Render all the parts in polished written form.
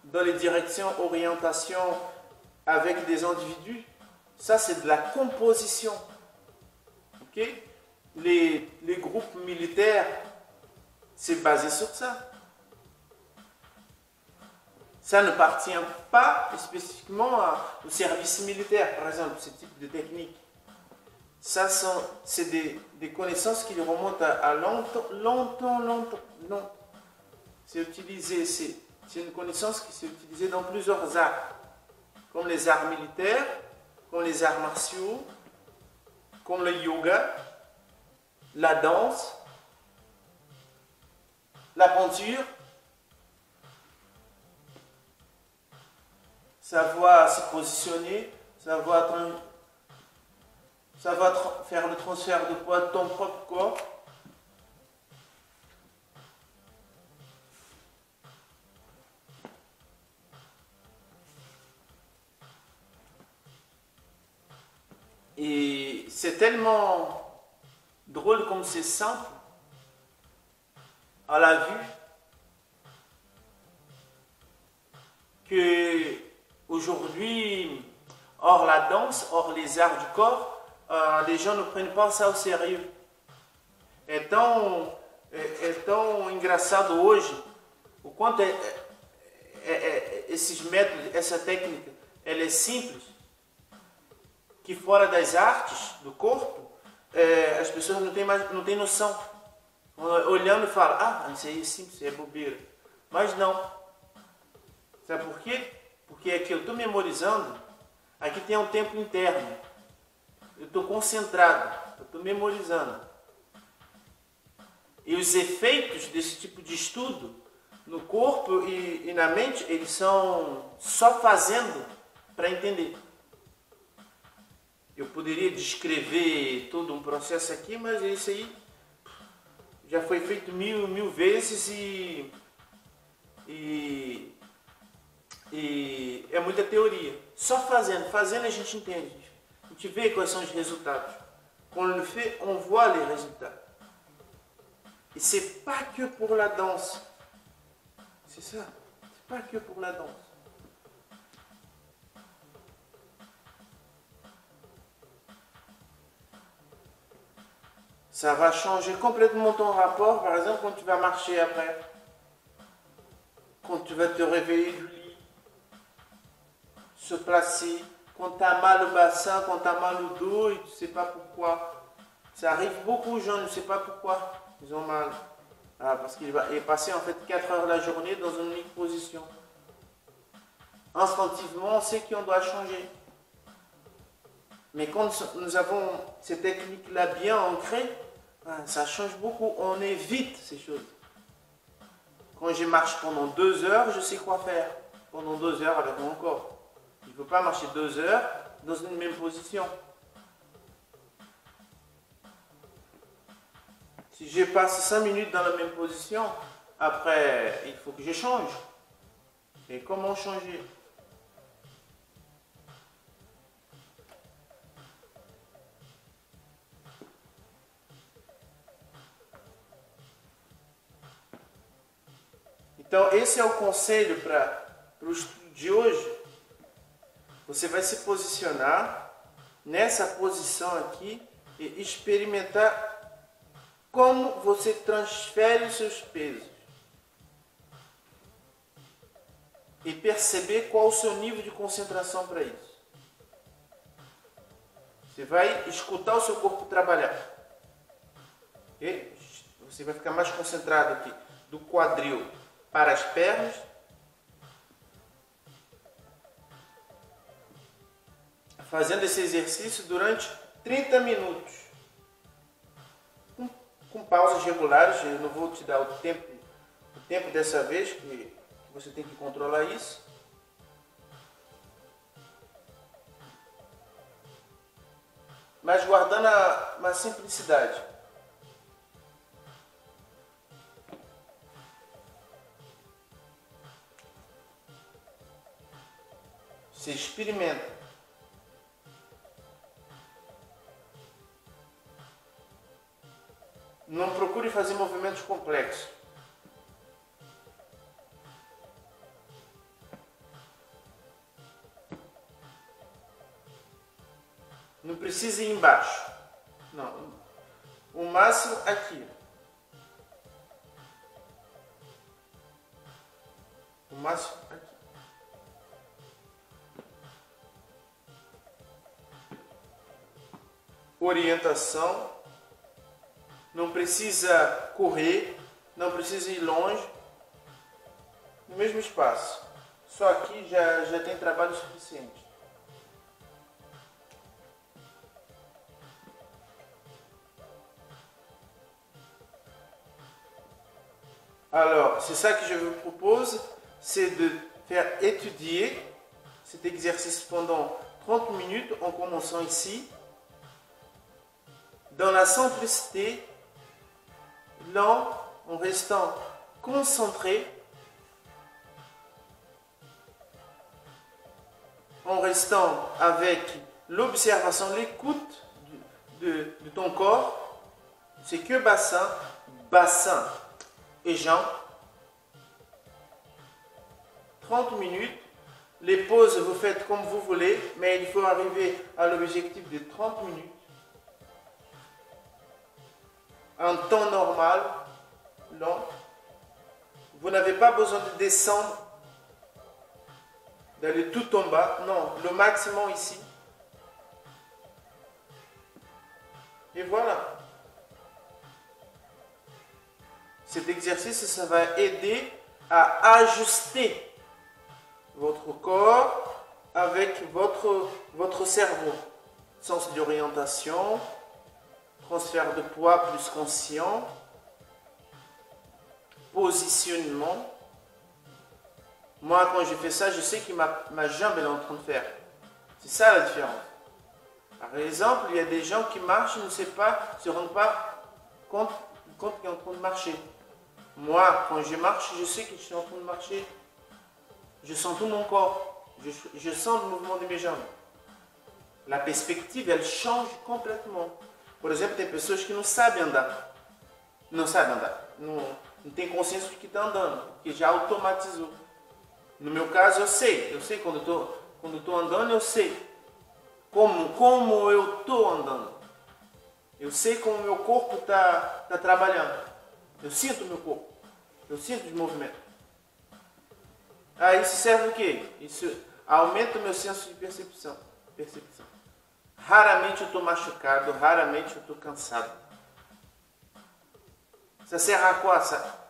dans les directions, orientations avec des individus. Ça, c'est de la composition. Ok? Les groupes militaires, c'est basé sur ça. Ça ne appartient pas spécifiquement au service militaire, par exemple, ce type de technique. Ça, c'est des connaissances qui remontent à longtemps. Non. C'est utilisé, c'est une connaissance qui s'est utilisée dans plusieurs arts, comme les arts militaires, comme les arts martiaux, comme le yoga, la danse, la peinture, savoir se positionner, savoir faire le transfert de poids de ton propre corps. Et c'est tellement drôle comme c'est simple à la vue que aujourd'hui, hors la danse, hors les arts du corps, les gens ne prennent pas ça au sérieux. É tão engraçado hoje o quanto esses métodos, essa técnica, ela é simples, que fora das artes do corpo, as pessoas não têm noção. Olhando e falam, ah, isso aí é simples, isso aí é bobeira. Mas não. Sabe por quê? Porque aqui eu estou memorizando, aqui tem um tempo interno. Eu estou concentrado, eu estou memorizando. E os efeitos desse tipo de estudo no corpo e na mente, eles são só fazendo para entender. Eu poderia descrever todo um processo aqui, mas isso aí já foi feito mil vezes e é muita teoria. Só fazendo a gente entende. A gente vê quais são os resultados. Quand on le fait, on voit les résultats. Et c'est pas que pour la danse. C'est ça. C'est pas que pour la danse. Ça va changer complètement ton rapport, par exemple, quand tu vas marcher après. Quand tu vas te réveiller du lit. Se placer. Quand tu as mal au bassin, quand tu as mal au dos et tu ne sais pas pourquoi. Ça arrive beaucoup aux gens, ne sais pas pourquoi ils ont mal. Parce qu'il est passé en fait 4 heures la journée dans une unique position. Instinctivement, on sait qu'on doit changer. Mais quand nous avons ces techniques-là bien ancrées, ça change beaucoup. On évite ces choses. Quand je marche pendant 2 heures, je sais quoi faire. Pendant 2 heures avec mon corps. Il ne faut pas marcher 2 heures dans une même position. Si je passe 5 minutes dans la même position, après, il faut que je change. Et comment changer? Então, esse é o conselho para o estudo de hoje. Você vai se posicionar nessa posição aqui e experimentar como você transfere os seus pesos. E perceber qual o seu nível de concentração para isso. Você vai escutar o seu corpo trabalhar. E você vai ficar mais concentrado aqui, do quadril para as pernas. Fazendo esse exercício durante 30 minutos. Com pausas regulares, eu não vou te dar o tempo dessa vez, que você tem que controlar isso. Mas guardando uma simplicidade. Você experimenta. Não procure fazer movimentos complexos. Não precisa ir embaixo. Não. O máximo aqui. O máximo aqui. Orientação. Não precisa correr. Não precisa ir longe. No mesmo espaço. Só aqui já tem trabalho suficiente. Alors, c'est ça que je vous propose, c'est de faire étudier cet exercice pendant 30 minutes en commençant ici, dans la simplicité, lent, en restant concentré, en restant avec l'observation, l'écoute de ton corps. C'est que bassin, bassin et jambes. 30 minutes. Les pauses, vous faites comme vous voulez, mais il faut arriver à l'objectif de 30 minutes. En temps normal, long. Vous n'avez pas besoin de descendre, d'aller tout en bas. Non, le maximum ici. Et voilà. Cet exercice, ça va aider à ajuster votre corps avec votre cerveau. Sens d'orientation, transfert de poids plus conscient, positionnement. Moi, quand je fais ça, je sais que ma jambe est en train de faire. C'est ça la différence. Par exemple, il y a des gens qui marchent, ne se rendent pas compte qu'ils sont en train de marcher. Moi, quand je marche, je sais que je suis en train de marcher. Je sens tout mon corps. Je sens le mouvement de mes jambes. La perspective, elle change complètement. Por exemplo, tem pessoas que não sabem andar. Não sabem andar. Não tem consciência de que está andando. Que já automatizou. No meu caso, eu sei. Eu sei quando estou andando, eu sei. Como eu estou andando. Eu sei como o meu corpo está trabalhando. Eu sinto o meu corpo. Eu sinto os movimentos. Aí isso serve o quê? Isso aumenta o meu senso de percepção. Raramente eu estou machucado, raramente eu estou cansado. Ça sert à quoi ça?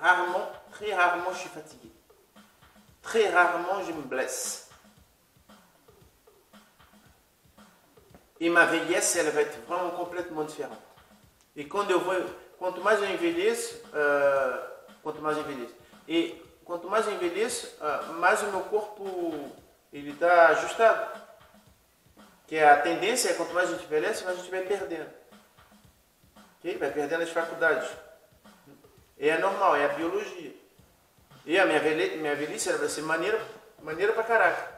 Rarement, très rarement je suis fatigué. Très rarement je me blesse. Et ma vieillesse, elle va être vraiment complètement différente. Et quanto mais eu envelheço, mais o meu corpo ele está ajustado. Que a tendência é quanto mais a gente envelhece, mais a gente vai perdendo. Okay? Vai perdendo as faculdades. E é normal, é a biologia. E a minha velhice ela vai ser maneira pra caraca.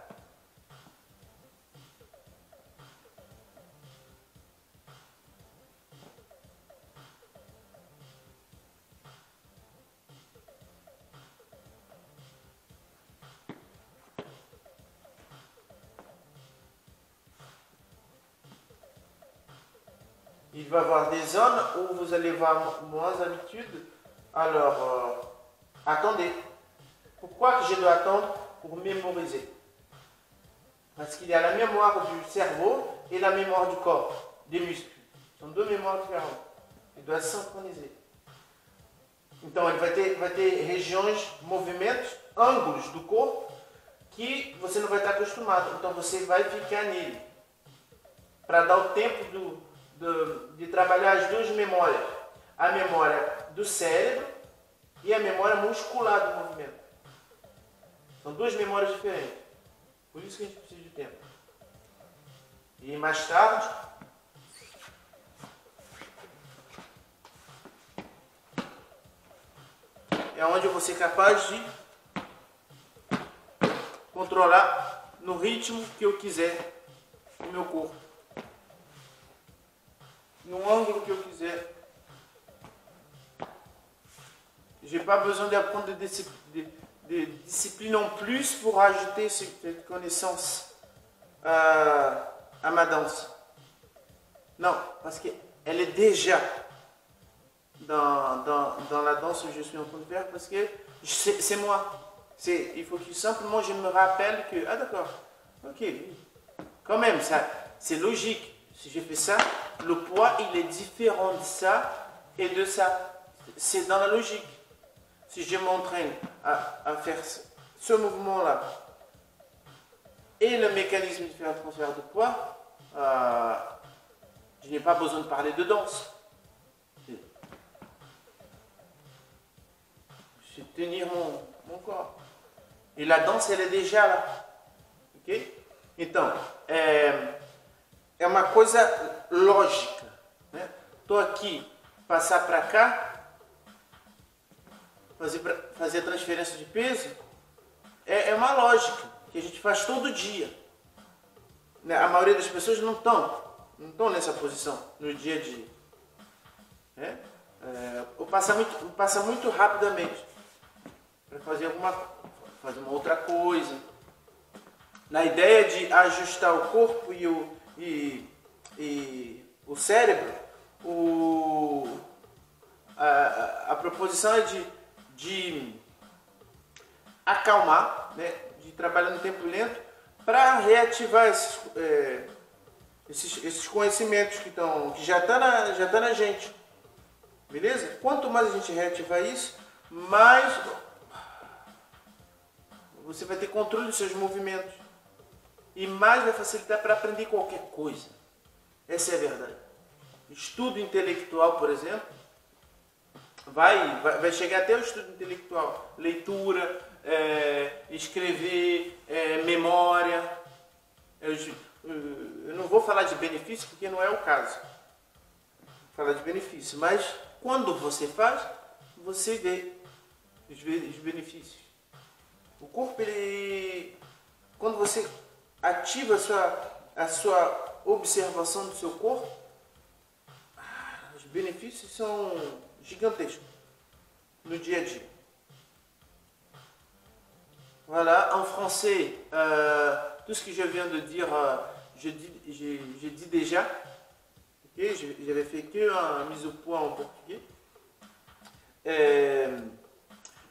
Il va y avoir des zones où vous allez avoir moins d'habitude. Alors, attendez. Pourquoi que je dois attendre pour mémoriser? Parce qu'il y a la mémoire du cerveau et la mémoire du corps, des muscles. Ce sont deux mémoires différentes. Ils doivent se synchroniser. Então, ele vai ter regiões, movimentos, ângulos do corpo que você não vai estar acostumado. Então, você vai ficar nele. Para dar o tempo de trabalhar as duas memórias. A memória do cérebro e a memória muscular do movimento. São duas memórias diferentes. Por isso que a gente precisa de tempo. E mais tarde, é onde eu vou ser capaz de controlar no ritmo que eu quiser o meu corpo. No ângulo que eu quiser. J'ai pas besoin d'apprendre de discipline en plus pour ajouter cette connaissance à ma danse. Non, parce qu'elle est déjà dans la danse que je suis en train de faire, parce que c'est moi. Il faut que simplement je me rappelle que, ah d'accord, ok, quand même, ça, c'est logique. Si je fais ça, le poids, il est différent de ça et de ça. C'est dans la logique. Si je m'entraîne à faire ce mouvement-là et le mécanisme de faire un transfert de poids, je n'ai pas besoin de parler de danse. Je vais tenir mon corps. Et la danse, elle est déjà là. Ok? Então, é uma coisa lógica. Estou aqui, passar para cá, fazer a transferência de peso, é uma lógica que a gente faz todo dia. A maioria das pessoas não estão nessa posição no dia a dia. Passa muito rapidamente para fazer uma outra coisa. Na ideia de ajustar o corpo e o cérebro, a proposição é de acalmar, né? De trabalhar no tempo lento para reativar esses conhecimentos que já tá na gente. Beleza? Quanto mais a gente reativar isso, mais você vai ter controle dos seus movimentos. E mais vai facilitar para aprender qualquer coisa. Essa é a verdade. Estudo intelectual, por exemplo, vai chegar até o estudo intelectual. Leitura, escrever, memória. Eu não vou falar de benefício porque não é o caso. Vou falar de benefício. Mas quando você faz, você vê os benefícios. O corpo, quando você ativa a sua observação do seu corpo, os benefícios são gigantescos no dia a dia. Voilà, en français, tout ce que je viens de dire, je dis déjà. Okay, j'avais fait que un mise au point en portugais.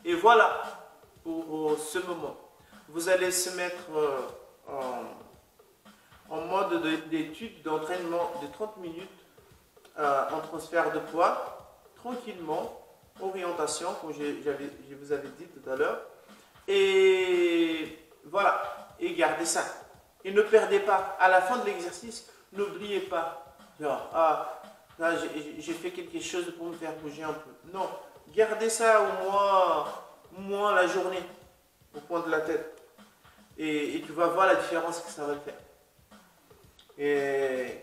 Et voilà, pour ce moment, vous allez se mettre en mode d'étude, d'entraînement de 30 minutes en transfert de poids, tranquillement, orientation, comme je vous avais dit tout à l'heure. Et voilà, et gardez ça. Et ne perdez pas, à la fin de l'exercice, n'oubliez pas, genre, là, j'ai fait quelque chose pour me faire bouger un peu. Non, gardez ça au moins la journée, au coin de la tête. Et tu vas voir la différence que ça va faire.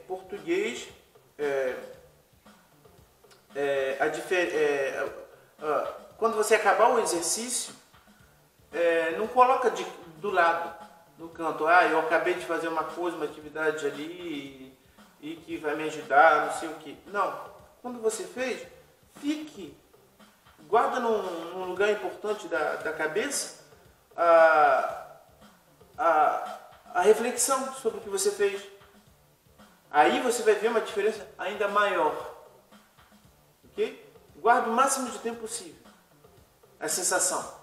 Português, quando você acabar o exercício, não coloca do lado, no canto. Eu acabei de fazer uma coisa, uma atividade ali e que vai me ajudar, não sei o que. Não, quando você fez, guarda num lugar importante da cabeça a reflexão sobre o que você fez. Aí você vai ver uma diferença ainda maior. Ok? Guarda o máximo de tempo possível a sensação.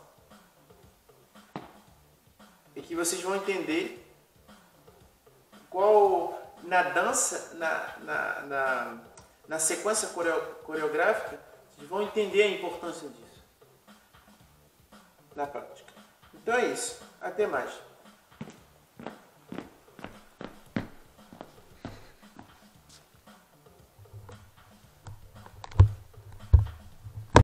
E que vocês vão entender qual, na dança, na sequência coreográfica, vocês vão entender a importância disso na prática. Então é isso. Até mais.